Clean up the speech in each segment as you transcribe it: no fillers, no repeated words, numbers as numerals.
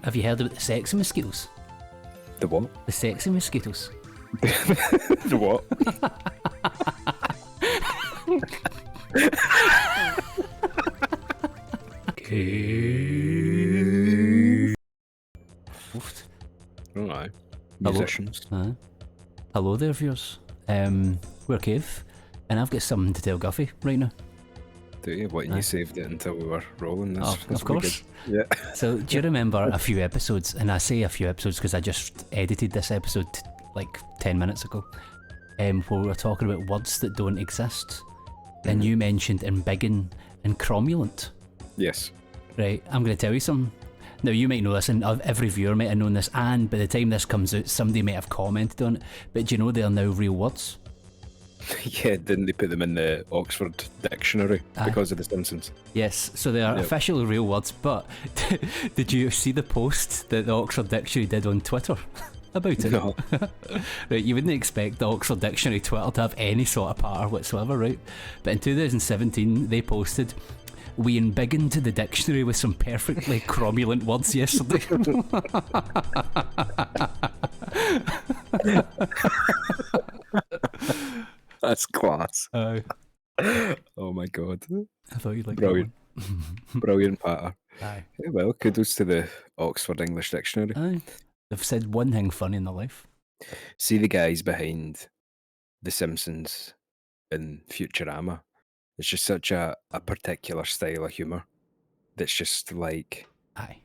Have you heard about the sexy mosquitoes? The what? The sexy mosquitoes. The what? Alright. Musicians. Hello there, viewers. We're Cave, and I've got something to tell Guffy right now. Do you? What, and you saved it until we were rolling this? Of course. Yeah. So, do you remember a few episodes, and I say a few episodes because I just edited this episode like 10 minutes ago, where we were talking about words that don't exist, and you mentioned embiggen and cromulent. Yes. Right, I'm going to tell you something. Now, you might know this, and every viewer might have known this, and by the time this comes out, somebody might have commented on it, but do you know they are now real words? Yeah, didn't they put them in the Oxford Dictionary because of The Simpsons? Yes, so they are officially real words, but did you see the post that the Oxford Dictionary did on Twitter about it? No. Right, you wouldn't expect the Oxford Dictionary Twitter to have any sort of patter whatsoever, right? But in 2017, they posted, "We embiggened the dictionary with some perfectly cromulent words yesterday." That's class. Oh my god. I thought you'd like brilliant. that Brilliant patter. Aye. Yeah, well, kudos to the Oxford English Dictionary. Aye. They've said one thing funny in their life. See the guys behind The Simpsons and Futurama. It's just such a particular style of humour that's just like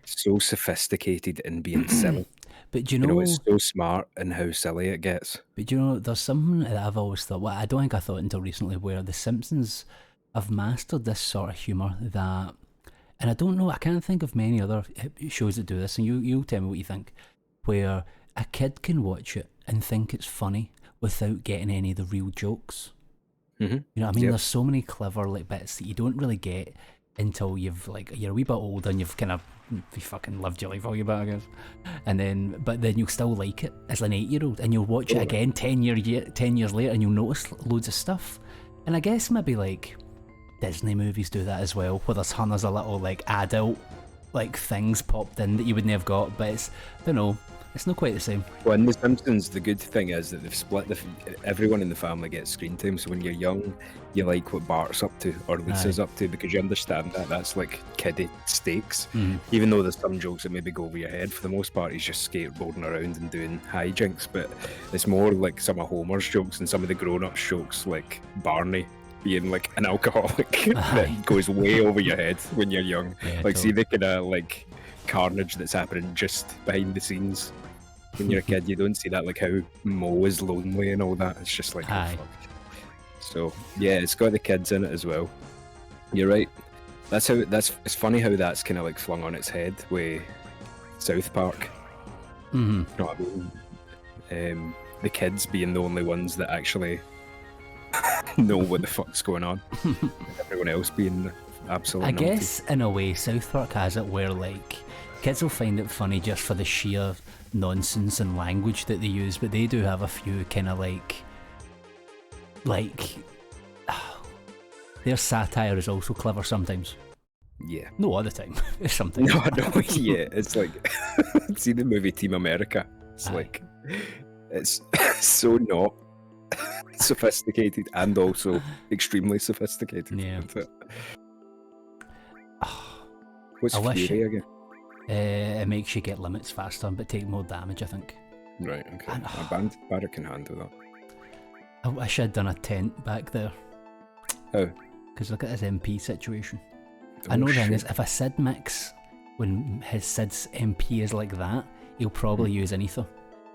so sophisticated in being silly. But do you know, it's so smart in how silly it gets. But do you know, there's something that I've always thought, well, I don't think I thought until recently, where The Simpsons have mastered this sort of humour that, and I don't know, I can't think of many other shows that do this, and you'll tell me what you think, where a kid can watch it and think it's funny without getting any of the real jokes. Mm-hmm. You know what I mean? There's so many clever like bits that you don't really get until you're a wee bit older and you've kind of fucking lived your life all your bit, I guess. But then you'll still like it as an 8-year-old, and you'll watch it again 10 years later, and you'll notice loads of stuff. And I guess maybe like Disney movies do that as well, where there's hundreds of little like adult like things popped in that you wouldn't have got, but it's, I don't know, it's not quite the same. Well, in The Simpsons, the good thing is that they've split everyone in the family gets screen time, so when you're young, you like what Bart's up to or Lisa's up to, because you understand that that's like kiddie stakes. Even though there's some jokes that maybe go over your head, for the most part he's just skateboarding around and doing hijinks, but it's more like some of Homer's jokes and some of the grown-up jokes, like Barney being like an alcoholic that goes way over your head when you're young. Yeah, like, see the kind of like carnage that's happening just behind the scenes. When you're a kid, you don't see that, like how Mo is lonely and all that. It's just like, oh, fuck. So yeah, it's got the kids in it as well. You're right. It's funny how that's kind of like flung on its head with South Park. You know what I mean? The kids being the only ones that actually know what the fuck's going on. Everyone else being absolutely naughty. Guess in a way South Park has it where like kids will find it funny just for the sheer nonsense and language that they use, but they do have a few kind of like their satire is also clever sometimes. Yeah. No, all the time. Sometimes. No, yeah. It's like, see the movie Team America. It's like, it's so not sophisticated and also extremely sophisticated. Yeah. What's Fury again? It makes you get limits faster but take more damage, I think. Right, okay. Barrett can handle that. I wish I'd done a tent back there. How? Because look at his MP situation. I know the thing is, if a Sid mix, when his Sid's MP is like that, he'll probably use an ether.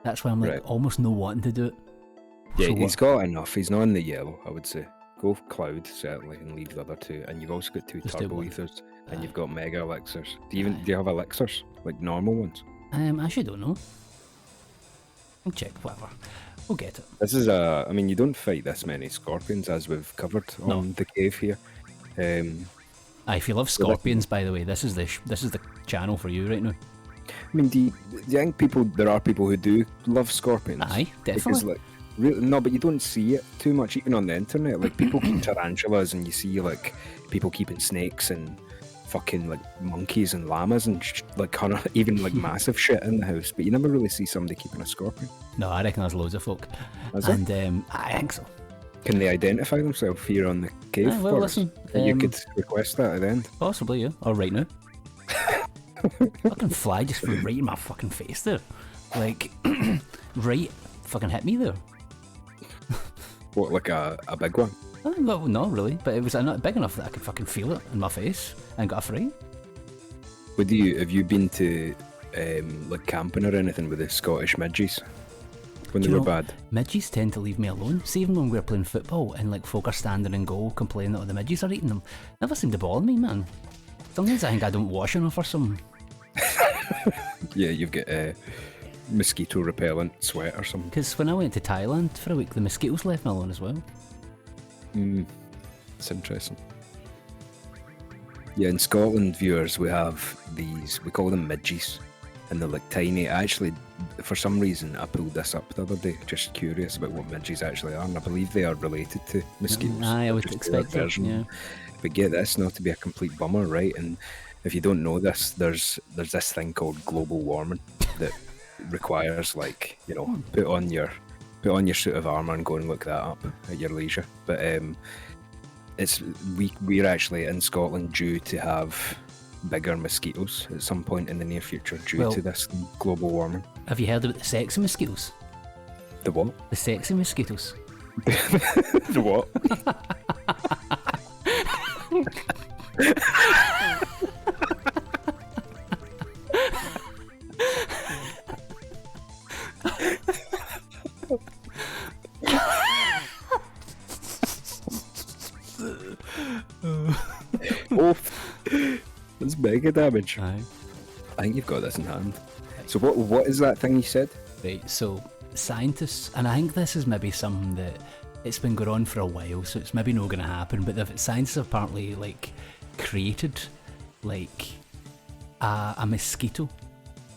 That's why I'm like almost no wanting to do it. Yeah, so he's got enough. He's not in the yellow, I would say. Go Cloud, certainly, and leave the other two. And you've also got 2 turbo ethers, and you've got mega elixirs. Do you have elixirs? Like normal ones? I actually don't know. I'll check, whatever. We'll get it. This is I mean, you don't fight this many scorpions, as we've covered on the cave here. If you love scorpions, by the way, this is the channel for you right now. I mean, do you think there are people who do love scorpions? Aye, definitely. Because, no, but you don't see it too much, even on the internet. Like, people keep tarantulas, and you see like people keeping snakes and fucking like monkeys and llamas and even like massive shit in the house, but you never really see somebody keeping a scorpion. No, I reckon there's loads of folk. Is there? And I think so. Can they identify themselves here on the cave? Well, listen. You could request that at the end. Possibly, yeah. Or right now. Fucking fly just flew right in my fucking face there. Like, right fucking hit me there. What, like a big one? Well, not really, but it was not big enough that I could fucking feel it in my face and got a fright. Have you been to like camping or anything with the Scottish midges when they were bad? Midges tend to leave me alone. See, even when we were playing football and like folk are standing in goal complaining that the midges are eating them, never seem to bother me, man. Sometimes I think I don't wash enough or something. Yeah, you've got mosquito repellent sweat or something. Because when I went to Thailand for a week, the mosquitoes left me alone as well. It's interesting. Yeah, in Scotland, viewers, we have these, we call them midges, and they're like tiny. Actually, for some reason, I pulled this up the other day, just curious about what midges actually are, and I believe they are related to mosquitoes. I would expect that, yeah. But get this, not to be a complete bummer, right? And if you don't know this, there's this thing called global warming that requires, like, you know, put on your suit of armour and go and look that up at your leisure. But we're actually in Scotland due to have bigger mosquitoes at some point in the near future due to this global warming. Have you heard about the sexy mosquitoes? The what? The sexy mosquitoes. The what? Oh, that's mega damage. Aye. I think you've got this in hand. So what is that thing you said? Right, so scientists, and I think this is maybe something that it's been going on for a while, so it's maybe not going to happen, but scientists have apparently like created like a mosquito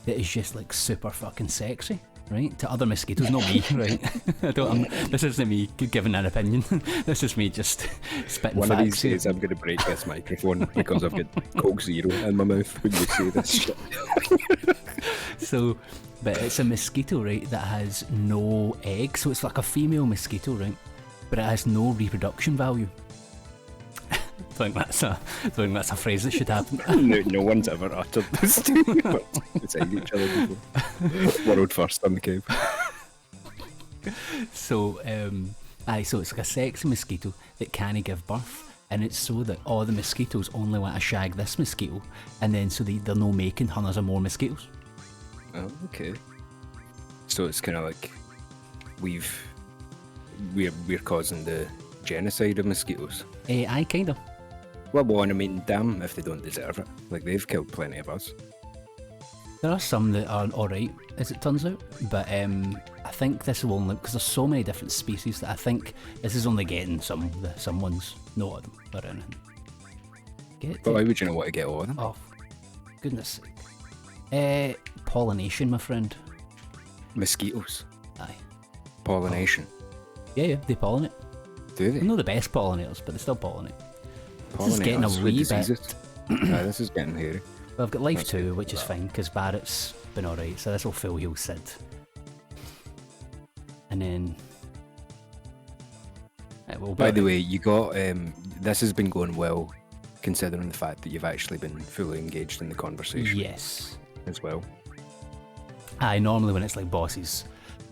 that is just like super fucking sexy, right? To other mosquitoes, not me, right? This isn't me giving an opinion. This is me just spitting One facts. of these days I'm going to break this microphone because I've got Coke Zero in my mouth when you say this shit. So, but it's a mosquito, right, that has no eggs, so it's like a female mosquito, right? But it has no reproduction value. I think that's a phrase that should happen. No one's ever uttered this to me beside each other before. World first on the cave. So, so it's like a sexy mosquito that can't give birth, and it's so that all the mosquitoes only want to shag this mosquito, and then so they're no making hundreds of more mosquitoes. Oh, okay. So it's kind of like we're causing the genocide of mosquitoes. Aye, kind of. Well, I mean, damn if they don't deserve it. Like, they've killed plenty of us. There are some that are alright, as it turns out, but I think this will only, because there's so many different species that I think this is only getting some ones, not all of them, or anything. But why would you not want to get all of them? Oh, goodness sake. Pollination, my friend. Mosquitoes? Aye. Pollination? Yeah, they pollinate. Do they? They're not the best pollinators, but they still pollinate. This is Pollinators getting a with wee diseases. bit... This is getting hairy. Well, I've got Life That's 2, good. which is fine, because Barrett's been alright, so this will full heal Sid. And then... By the way, you got... this has been going well, considering the fact that you've actually been fully engaged in the conversation. Yes. As well. Aye, normally when it's like bosses.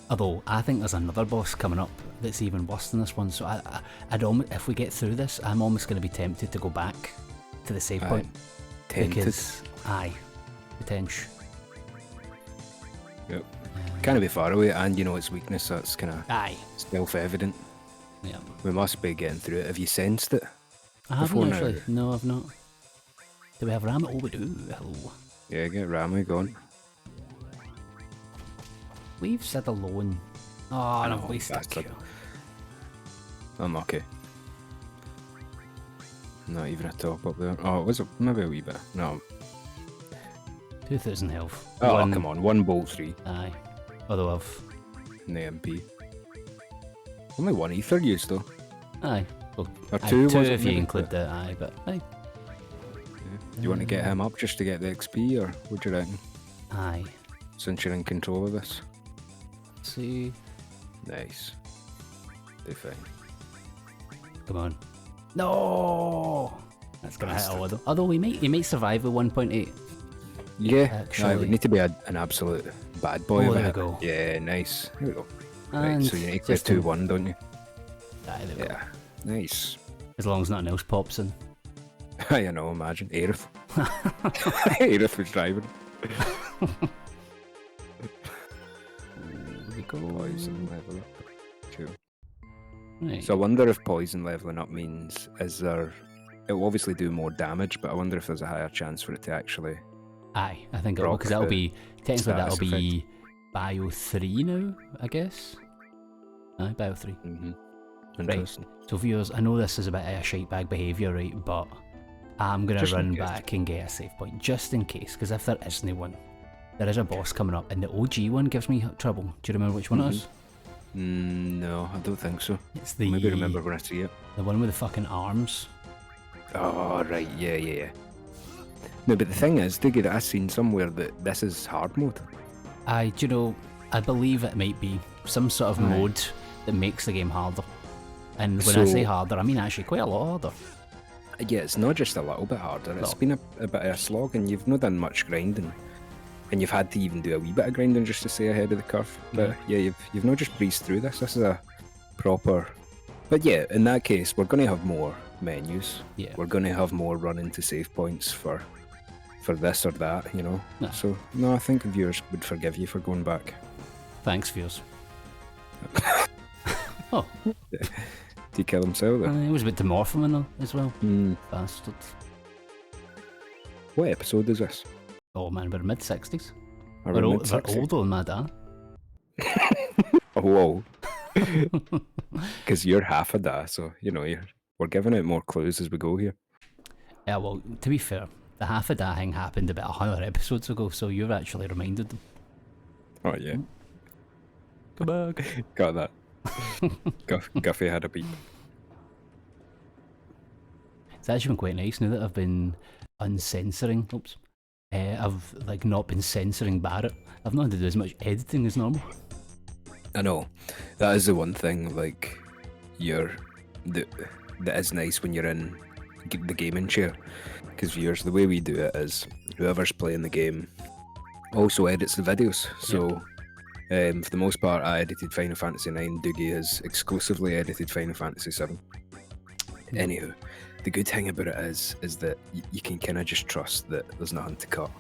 Although, I think there's another boss coming up that's even worse than this one, so I'd almost, if we get through this, I'm almost going to be tempted to go back to the save point. Tempted? Because, aye, potential. Yep. Kind of be far away, and you know its weakness, so it's kind of self-evident. Yeah. We must be getting through it. Have you sensed it? I haven't actually. No, I've not. Do we have Ram? Oh, we do. Hello. Yeah, get Rami going. We've said alone. Oh, no, wasted. Unlucky. Not even a top up there. Oh, was it maybe a wee bit? No. 2,000 health. Oh, come on. 1 bolt 3. Aye. Although I've... An MP. Only 1 ether used though. Aye. Well, Or 2 2 was if it? you include the... Aye, but... Aye. Do you want to get him up just to get the XP, or what do you reckon? Aye. Since you're in control of this. Let's see. Nice. Do fine. Come on. No! That's gonna hit a little. Although he might survive with 1.8. Yeah, actually. it would need to be an absolute bad boy. Oh, there we go. Yeah, nice. There we go. And right, so you need to 2-1, don't you? Aye, there we go. Yeah, nice. As long as nothing else pops in. I know, imagine. Aerith. Aerith was driving. There we go. Poison level up. Cool. Right. So I wonder if poison leveling up means, it will obviously do more damage, but I wonder if there's a higher chance for it to actually... Aye, I think it will, because that'll be, technically that'll status be Bio 3 now, I guess. Aye, Bio 3. Interesting. Right, so viewers, I know this is a bit of a shite bag behaviour, right, but I'm going to run back and get a save point, just in case, because if there isn't one, there is a boss coming up, and the OG one gives me trouble. Do you remember which one it is? No, I don't think so. It's the... Maybe remember when I see it. The one with the fucking arms. Oh, right, yeah. No, but the thing is, Diggy, that I've seen somewhere that this is hard mode. Do you know, I believe it might be some sort of mode that makes the game harder. And when I say harder, I mean actually quite a lot harder. Yeah, it's not just a little bit harder. It's been a bit of a slog, and you've not done much grinding. And you've had to even do a wee bit of grinding just to stay ahead of the curve. But yeah, you've not just breezed through this. This is a proper... But yeah, in that case, we're going to have more menus. Yeah. We're going to have more run-in to save points for this or that, you know. Nah. So, no, I think viewers would forgive you for going back. Thanks, viewers. Oh. Did he kill himself there? He was a bit demorphing as well. Bastard. What episode is this? Oh man, we're mid-60s. Are We're we older than my dad. Oh, whoa. Because you're half of that, so, you know, we're giving out more clues as we go here. Yeah, well, to be fair, the half a da thing happened about 100 episodes ago, so you've actually reminded them. Oh, yeah. Come back. Got that. Guffy had a beat. It's actually been quite nice now that I've been uncensoring. Oops. I've like not been censoring Barrett. I've not had to do as much editing as normal. I know. That is the one thing, like, that is nice when you're in the gaming chair. Because viewers, the way we do it is whoever's playing the game also edits the videos. So for the most part, I edited Final Fantasy IX. Doogie has exclusively edited Final Fantasy VII. Anywho, the good thing about it is that you can kind of just trust that there's nothing to cut.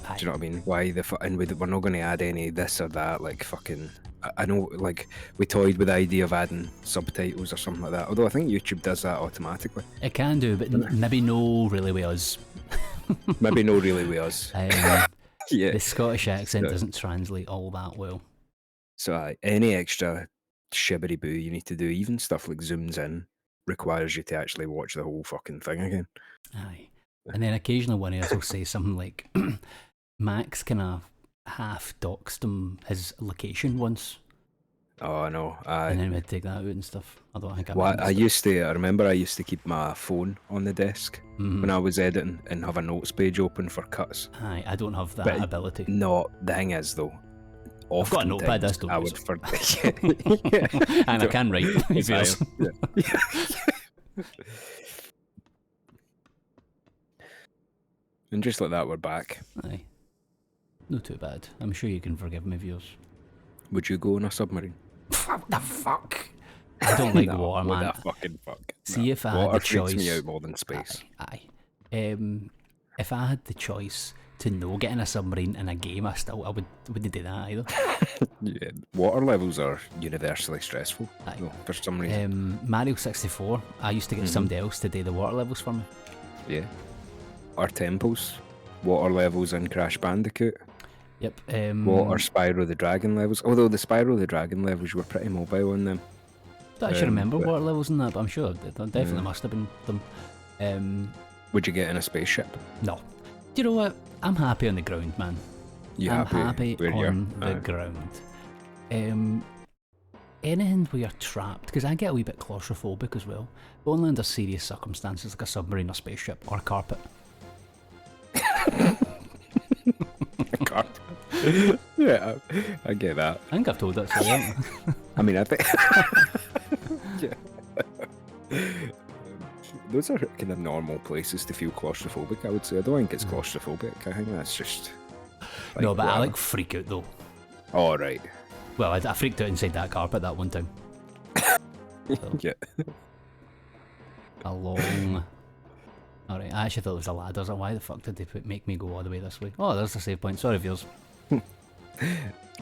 Aye. Do you know what I mean? Why and we're not going to add any this or that, like fucking... I know, like, we toyed with the idea of adding subtitles or something like that, although I think YouTube does that automatically. It can do, but maybe no really with us. Maybe no really with us. Yeah. The Scottish accent doesn't translate all that well. So any extra shibbery boo you need to do, even stuff like zooms in, requires you to actually watch the whole fucking thing again. Aye. And then occasionally one of us will say something like, Max kind of half doxed him his location once. Oh no, and then we'd take that out and stuff. I don't think I remember I used to keep my phone on the desk when I was editing and have a notes page open for cuts. Aye, I don't have that ability. No, the thing is though, I've got a notepad, that's I would forget. And I can write. And just like that, we're back. Aye. Not too bad. I'm sure you can forgive me, viewers. Would you go on a submarine? What the fuck? I don't like water, man. What the fucking fuck? See, if I water had the choice... freaks me out more than space. Aye. If I had the choice to no get in a submarine in a game, I wouldn't do that either. Yeah, water levels are universally stressful. No, for some reason. Mario 64, I used to get somebody else to do the water levels for me. Yeah. Our temples, water levels in Crash Bandicoot. Yep. Water Spyro the Dragon levels. Although the Spyro the Dragon levels were pretty mobile in them. I don't actually remember water levels in that, but I'm sure there definitely must have been them. Would you get in a spaceship? No. Do you know what? I'm happy on the ground, man. I'm happy on the ground. Anything where you're trapped, because I get a wee bit claustrophobic as well, but only under serious circumstances like a submarine or spaceship or carpet. God. Yeah, I get that. I think I've told that story, haven't I? I mean, I think. Yeah. Those are kind of normal places to feel claustrophobic, I would say. I don't think it's claustrophobic. I think that's just. Like, no, but I whatever. like freak out though. Oh, right. Well, I freaked out inside that carpet that one time. So, Yeah. a long. Alright, I actually thought it was a ladder. I was like, why the fuck did they make me go all the way this way? Oh, there's the save point. Sorry, viewers. Well,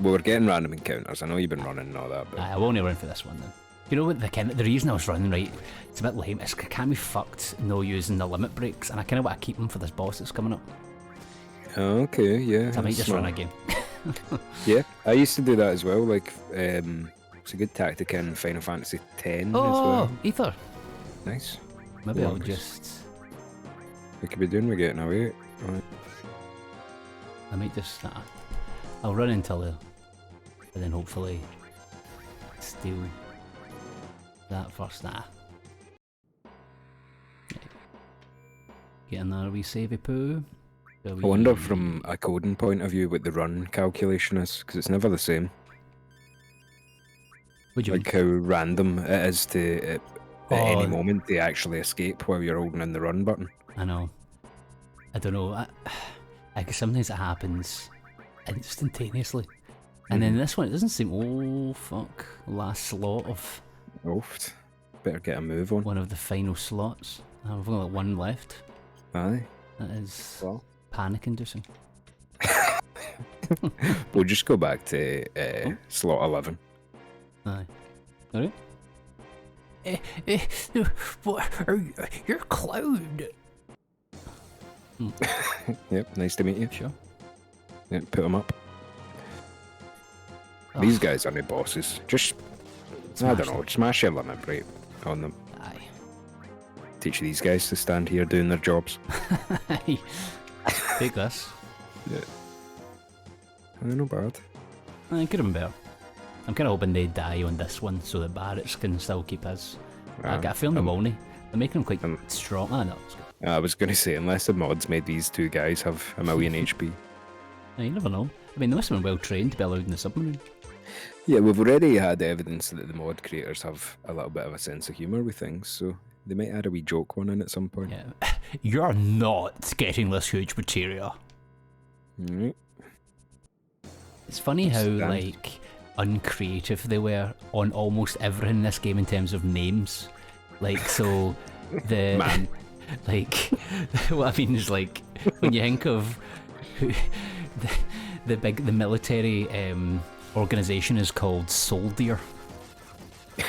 we're getting random encounters. I know you've been running and all that, but. I won't run for this one then. You know what? The reason I was running, right? It's a bit lame. It's I can't be fucked no using the limit breaks, and I kind of want to keep them for this boss that's coming up. Okay, yeah. So I might just run a game. Yeah, I used to do that as well. Like, it's a good tactic in Final Fantasy X as Oh, well. Ether. Nice. Maybe Yeah, I'll nice. just. We could be doing we're getting away. Right. I might just. I'll run until and then hopefully steal that first. Get in there, wee savey poo. I wonder from a coding point of view what the run calculation is, because it's never the same. What do you Like how random it is to at any moment to actually escape while you're holding in the run button. I know. I don't know. I guess sometimes it happens instantaneously. And then this one, it doesn't seem. Oh, fuck. Last slot of. Oofed. Better get a move on. One of the final slots. I've only got one left. Aye. That is Well. panic inducing. We'll just go back to slot 11. Aye. Alright. What are you? You're Cloud. Yep, nice to meet you. Sure. Yep, put them up. Oh, These guys aren't bosses. Just, I don't know, smash your limit break on them. Aye. Teach these guys to stand here doing their jobs. Aye. Take this. Yeah. They're not bad. Could have been better. I'm kind of hoping they die on this one so that Barrett's can still keep his. I got a feeling they won't. They're making him quite strong. Ah, no, it's good. I was going to say, unless the mods made these two guys have a million HP. You never know. I mean, they must have been well trained to be allowed in the submarine. Yeah, we've already had evidence that the mod creators have a little bit of a sense of humour with things, so they might add a wee joke one in at some point. Yeah. You're not getting this huge materia. Mm. It's funny how, like, uncreative they were on almost everything in this game in terms of names. Like, so, the... Man. Like, what I mean is, like, when you think of the military organisation is called Soldier.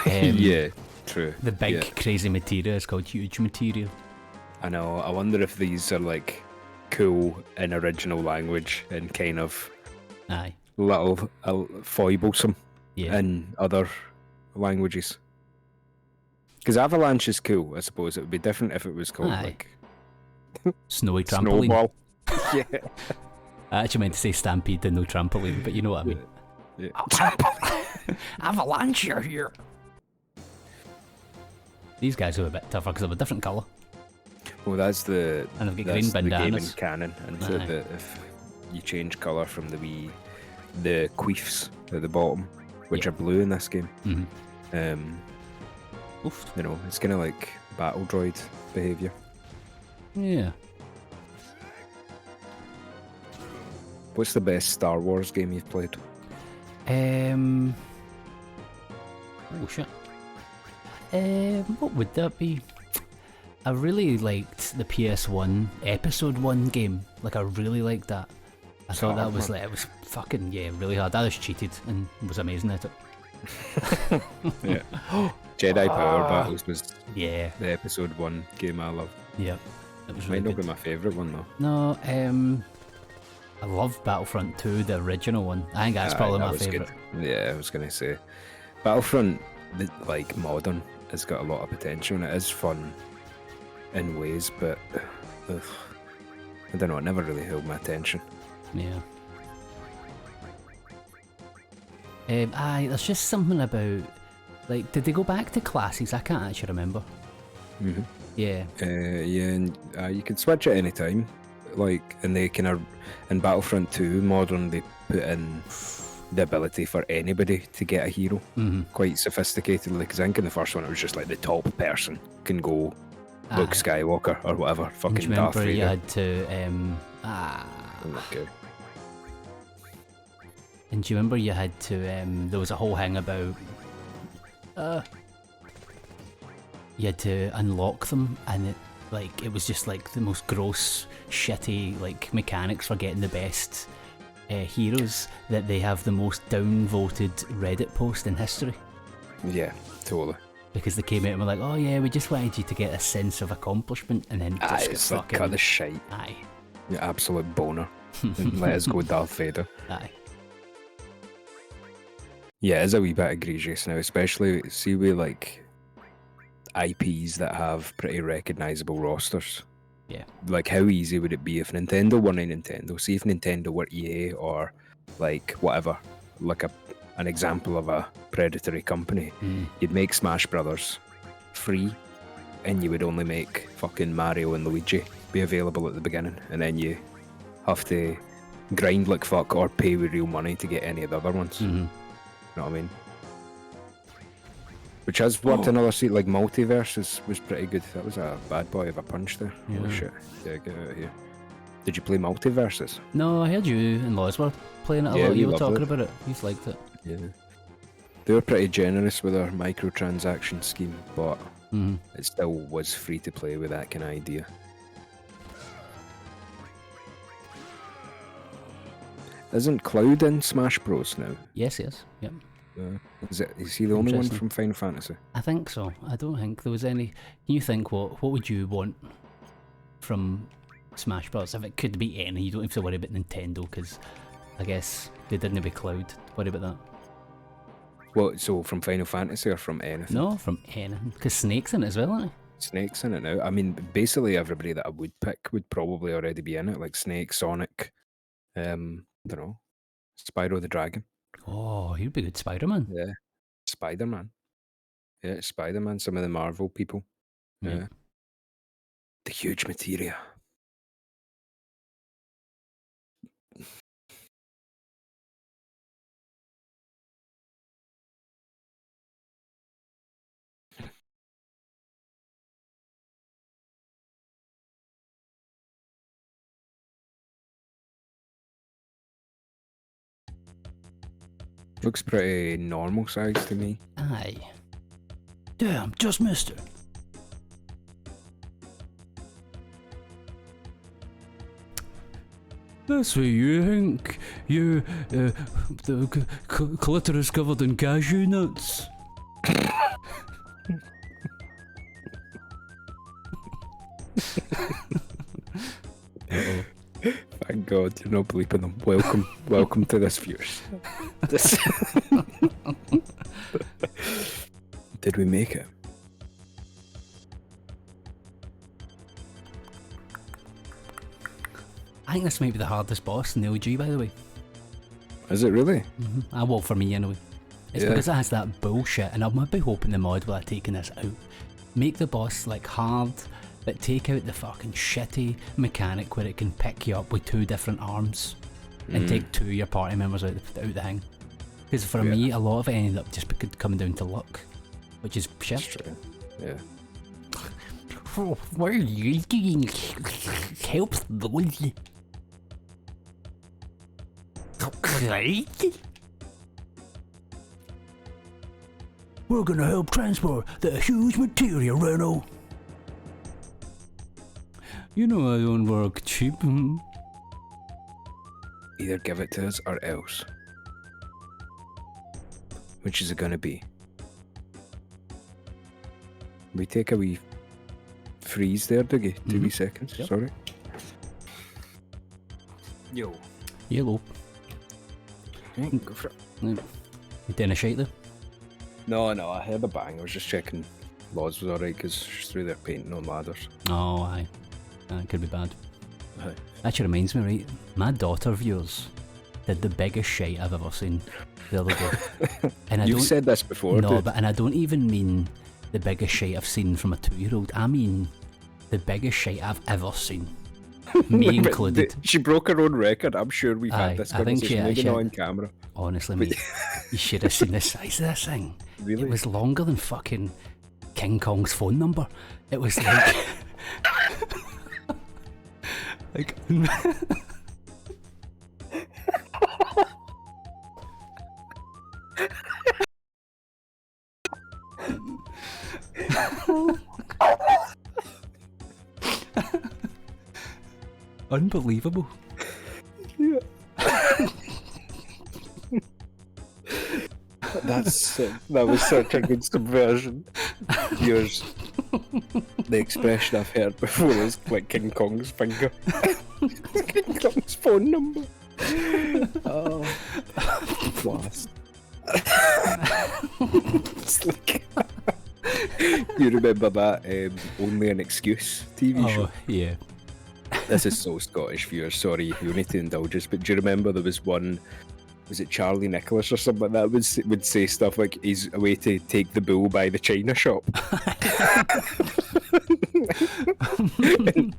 Yeah, true. The big crazy materia is called Huge Materia. I know. I wonder if these are like cool in original language and kind of Aye. little foiblesome Yeah. in other languages. Because Avalanche is cool, I suppose. It would be different if it was called Aye. like Snowy trampoline. Snowball. Yeah. I actually meant to say Stampede and no trampoline, but you know what I mean. Yeah. Avalanche here. These guys are a bit tougher because they're a different colour. Well, that's the And they've got that's green the gaming bandanas. canon, and so Aye. if you change colour from the queefs at the bottom, which are blue in this game, Oof. you know, it's kind of like battle droid behaviour. Yeah. What's the best Star Wars game you've played? Oh shit. What would that be? I really liked the PS1 Episode 1 game. Like, I really liked that. I thought that was like, it was fucking, really hard. I just cheated and was amazing at it. Yeah. Jedi Power Battles was Yeah. the Episode 1 game I loved. Yeah. It was Might really not be good. my favourite one though. No, I love Battlefront 2, the original one. I think that's probably That my was good. favourite. Yeah, I was going to say. Battlefront, like modern, has got a lot of potential and it is fun in ways, but I don't know, it never really held my attention. Yeah. Aye, there's just something about, like, did they go back to classes? I can't actually remember. Mm-hmm. Yeah. Yeah, and you can switch at any time. like, and they kind of in Battlefront 2 Modern they put in the ability for anybody to get a hero, quite sophisticatedly. Because I think in the first one it was just like the top person can go Luke Skywalker or whatever, fucking Darth Vader. You had to Okay. And do you remember you had to there was a whole thing about you had to unlock them, and it was just like the most gross, shitty like mechanics for getting the best heroes, that they have the most downvoted Reddit post in history. Yeah, totally. Because they came out and were like, oh yeah, we just wanted you to get a sense of accomplishment, and then just it's fucking... like cut the shite. Aye. You absolute boner. Let us go Darth Vader. Aye. Yeah, it's a wee bit egregious now, especially see with like IPs that have pretty recognisable rosters. Yeah. Like, how easy would it be if Nintendo weren't Nintendo? See if Nintendo were EA or like whatever, like an example of a predatory company. You'd make Smash Brothers free, and you would only make fucking Mario and Luigi be available at the beginning, and then you have to grind like fuck or pay with real money to get any of the other ones. You know what I mean? Which has worked in other seat, like Multiverse was pretty good. That was a bad boy of a punch there. Holy shit. Yeah, get out of here. Did you play Multiverses? No, I heard you and Loz were playing it a lot. You were talking about it. You liked it. Yeah. They were pretty generous with their microtransaction scheme, but it still was free to play with that kind of idea. Isn't Cloud in Smash Bros now? Yes. Yep. Is he the only one from Final Fantasy? I think so. I don't think there was any. Can you think what would you want from Smash Bros? If it could be any, you don't have to worry about Nintendo, because I guess they didn't be Cloud. Worry about that. Well, so from Final Fantasy or from anything? No, from anything. Because Snake's in it as well, isn't he? Snake's in it now. I mean, basically everybody that I would pick would probably already be in it, like Snake, Sonic, I don't know, Spyro the Dragon. Oh, he'd be good Spider-Man. Yeah, Spider-Man. Yeah, Spider-Man, some of the Marvel people. Yeah. The huge materia. Looks pretty normal size to me. Aye. Damn, just missed it. That's what you think. You, the clitoris covered in cashew nuts. Uh-oh. Thank God you're not bleeping them. Welcome to this, viewers. Did we make it? I think this might be the hardest boss in the OG, by the way. Is it really? Well, for me anyway. It's because it has that bullshit, and I might be hoping the mod will have taken this out. Make the boss like hard, but take out the fucking shitty mechanic where it can pick you up with two different arms and take two of your party members out the thing. Because for me, a lot of it ended up just coming down to luck, which is shit. That's true. Yeah. Oh, what are you doing? Help those. We're gonna help transport the huge materia, Reno. You know I don't work cheap. Either give it to us or else. Which is it gonna be? We take a wee freeze there, Dougie. 2 wee seconds. Yep. Sorry. Yo. Yellow. Go for it. You didn't shake there? No, I heard a bang. I was just checking Loz was alright because she's through there painting on ladders. Oh, aye. That could be bad. Aye. Actually reminds me, right? My daughter viewers did the biggest shite I've ever seen the other day. And You've said this before, No, dude. and I don't even mean the biggest shite I've seen from a 2-year-old. I mean the biggest shite I've ever seen. Me included. She broke her own record. I'm sure we've had this conversation, maybe not on camera. Honestly, mate, you should have seen the size of this thing. Really? It was longer than fucking King Kong's phone number. It was like... like... Unbelievable. Yeah. That was such a good subversion. Yours, the expression I've heard before is like King Kong's finger. King Kong's phone number. Oh, class. It's like, you remember that Only an Excuse TV show? Oh, yeah. This is so Scottish, viewers. Sorry, you need to indulge us. But do you remember there was one? Was it Charlie Nicholas or something like that would say stuff like he's away to take the bull by the china shop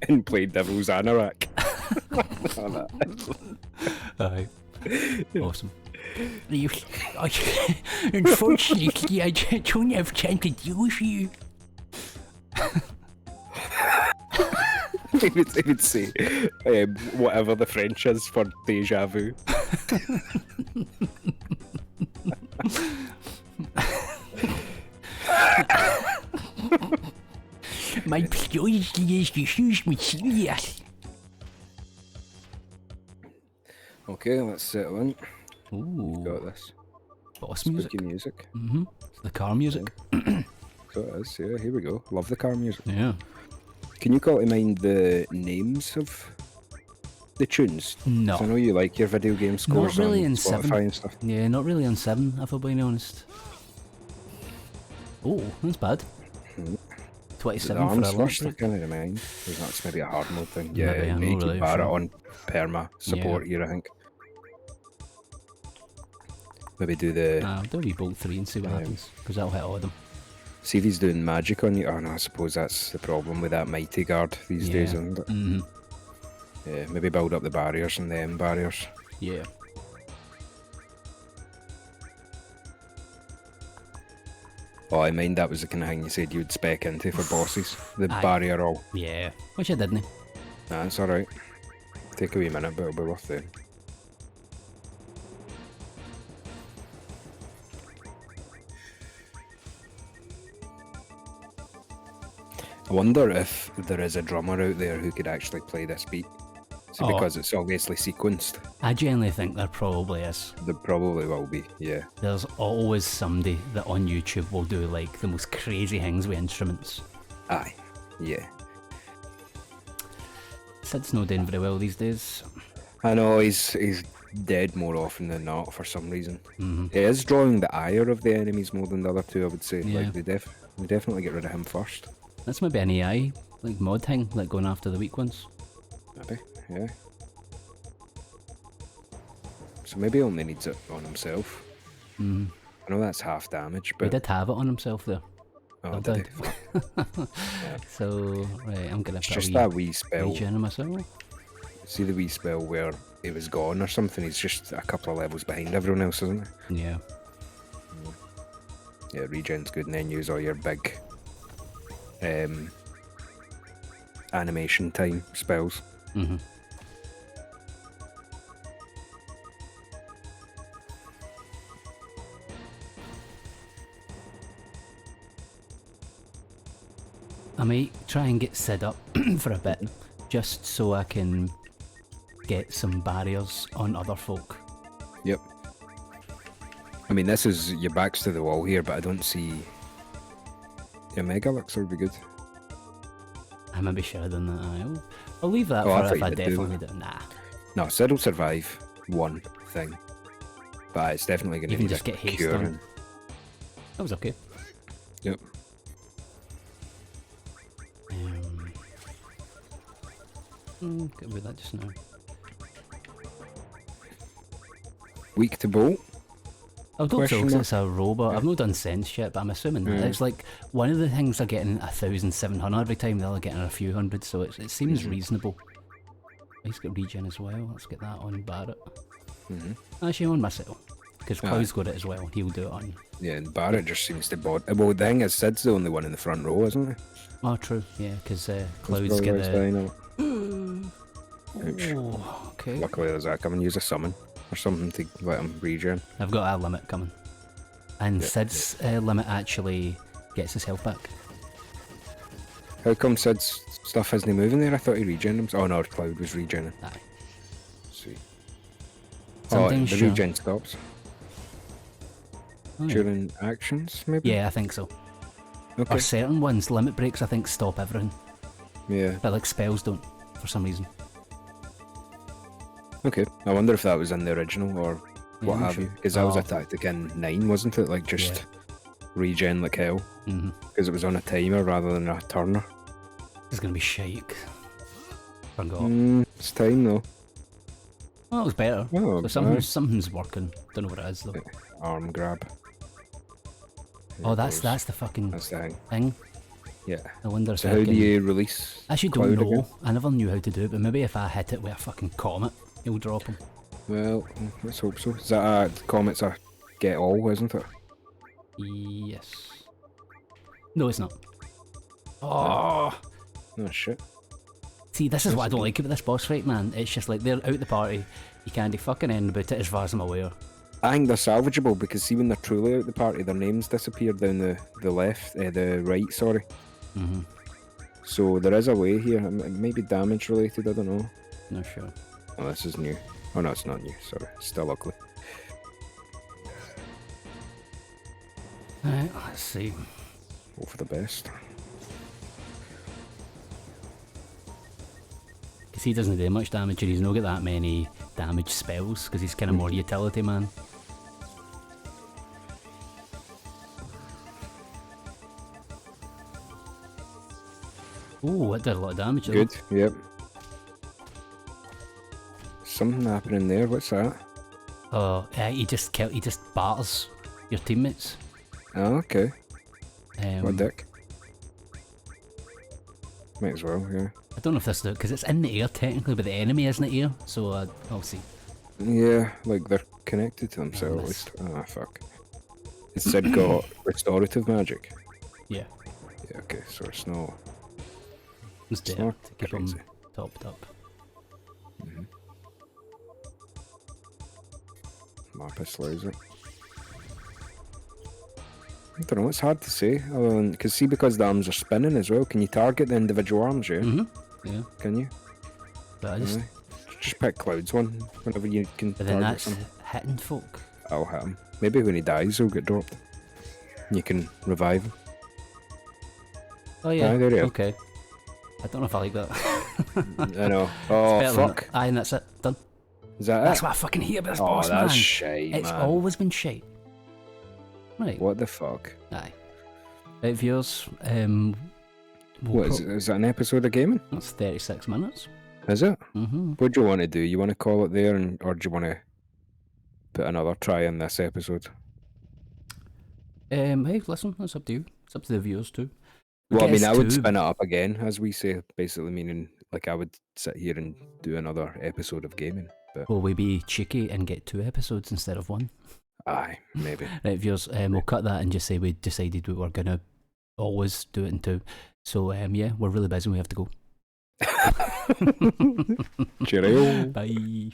and play Devil's Anorak. Aye. Awesome. Unfortunately, I don't have time to deal with you. He would say whatever the French is for déjà vu. My priority is to use materials. Okay, let's settle in. Ooh. Got this. Boss music. Spooky music. Mm-hmm. The car music. So it is, yeah, here we go. Love the car music. Yeah. Can you call to mind the names of the tunes? No. I know you like your video game scores not really on in Spotify 7. and stuff. Yeah, not really on 7, if I'm being honest. Oh, that's bad. 27 for a arms lunch first, I break. can't mind. That's maybe a hard mode thing. Maybe, Yeah, I'm not naked really Barrett sure. on perma support here, I think. Maybe do the... I'll do a wee bolt 3 and see what happens, because that'll hit all of them. See if he's doing magic on you. Oh no, I suppose that's the problem with that mighty guard these days, isn't it? Mm-hmm. Yeah, maybe build up the barriers and the M barriers. Yeah. Oh, I mind that was the kind of thing you said you would spec into for bosses. The Aye. barrier all. Yeah. Which I didn't. Nah, it's alright. Take a wee minute, but it'll be worth it. I wonder if there is a drummer out there who could actually play this beat. So because it's obviously sequenced. I genuinely think there probably is. There probably will be, yeah. There's always somebody that on YouTube will do like the most crazy things with instruments. Aye, yeah. Sid's not doing very well these days. I know, he's dead more often than not for some reason. Mm-hmm. He is drawing the ire of the enemies more than the other two, I would say. Yeah. Like, they definitely get rid of him first. That's maybe an AI like mod thing, like going after the weak ones. Maybe, yeah. So maybe he only needs it on himself. Mm. I know that's half damage, He but... did have it on himself there. Oh, I did did. he? Yeah. So, right, I'm gonna It's put just a that wee spell. regen on myself. See the wee spell where he was gone or something? He's just a couple of levels behind everyone else, isn't he? Yeah. Yeah, regen's good, and then use all your big animation time spells. Mm-hmm. I might try and get Sid up for a bit, just so I can get some barriers on other folk. Yep. I mean, this is your back's to the wall here, but I don't see... Your Mega Elixir would be good. I maybe should have done that. I'll leave that Oh, I for thought if you I did do definitely that. do. Nah. No, Sid will survive one thing. But it's definitely going to Even need just a get haste cure. on. That was okay. Yep. Get rid of that just now. Weak to bolt. I've not Question told mark? it's a robot. I've not done sense yet, but I'm assuming that. It's like one of the things are getting 1,700 every time, the other getting a few hundred, so it seems reasonable. He's got regen as well. Let's get that on Barrett. Mm-hmm. Actually, on myself. Because Cloud's got it as well. He'll do it on. Yeah, and Barrett just seems to bod. Well, the thing is, Sid's the only one in the front row, isn't he? Oh, true. Yeah, because Cloud's got the... Oh, okay. Luckily there's that coming. Use a summon or something to let him regen. I've got a limit coming. And Sid's limit actually gets his health back. How come Sid's stuff isn't moving there? I thought he regened him. Oh no, Cloud was regening. Aye. Sweet. Something the regen stops. Oh, yeah. During actions, maybe? Yeah, I think so. Okay. Or certain ones, limit breaks, I think, stop everything. Yeah. But like spells don't, for some reason. Okay. I wonder if that was in the original or what have you. Because that was a tactic in 9, wasn't it? Like just regen like hell. Because it was on a timer rather than a turner. It's gonna be shite. Forgot. It's time though. Well, it was better. Oh, so something's working. Don't know what it is though. Arm grab. Oh, that's the fucking That's the thing. Yeah. I wonder if so how do you release? I actually Cloud don't know. again? I never knew how to do it, but maybe if I hit it with a fucking comet, it'll drop him. Well, let's hope so. Is that a comet's a get all, isn't it? Yes. No, it's not. Oh. Oh shit. See, this is what I don't like about this boss fight, man. It's just like they're out the party. You can't do fucking end about it as far as I'm aware. I think they're salvageable because see when they're truly out the party, their names disappear down the left, the right, sorry. So there is a way here. It may be damage related, I don't know. Not sure. Oh, this is new. Oh no, it's not new, sorry. It's still ugly. Alright, let's see. Hope for the best. Because he doesn't do much damage and he's not got that many damage spells because he's kind of more utility man. Oh, that did a lot of damage though. Good, yep. Something happening there, what's that? Oh, he just batters your teammates. Oh, okay. What dick. Might as well, yeah. I don't know if this is because it's in the air technically, but the enemy isn't in the air, so I'll see. Yeah, like they're connected to themselves at least. Ah, fuck. It said got restorative magic. Yeah. Yeah, okay, so it's no... It's there to keep them topped up. Lapis laser. I don't know, it's hard to say. Because see, because the arms are spinning as well, can you target the individual arms, yeah? Yeah. Can you? But I just pick Cloud's one whenever you can but then target that's something. hitting folk. I'll hit him. Maybe when he dies he'll get dropped. You can revive him. Oh yeah, there you are. okay. I don't know if I like that. I know. Oh, fuck. Aye, and that's it. Done. Is that That's it? what I fucking hate about this boss, man. That's shite, It's man. always been shite. Right. What the fuck? Aye. Right, viewers. What is that an episode of gaming? That's 36 minutes. Is it? Mm-hmm. What do you want to do? You want to call it there, or do you want to put another try in this episode? Hey, listen, that's up to you. It's up to the viewers too. Well, I mean, I would spin it up again, as we say, basically meaning like I would sit here and do another episode of gaming. But will we be cheeky and get 2 episodes instead of 1? aye, maybe. Right, viewers, we'll cut that and just say we decided we were gonna always do it in 2. So yeah, we're really busy. We have to go. Cheerio. Bye.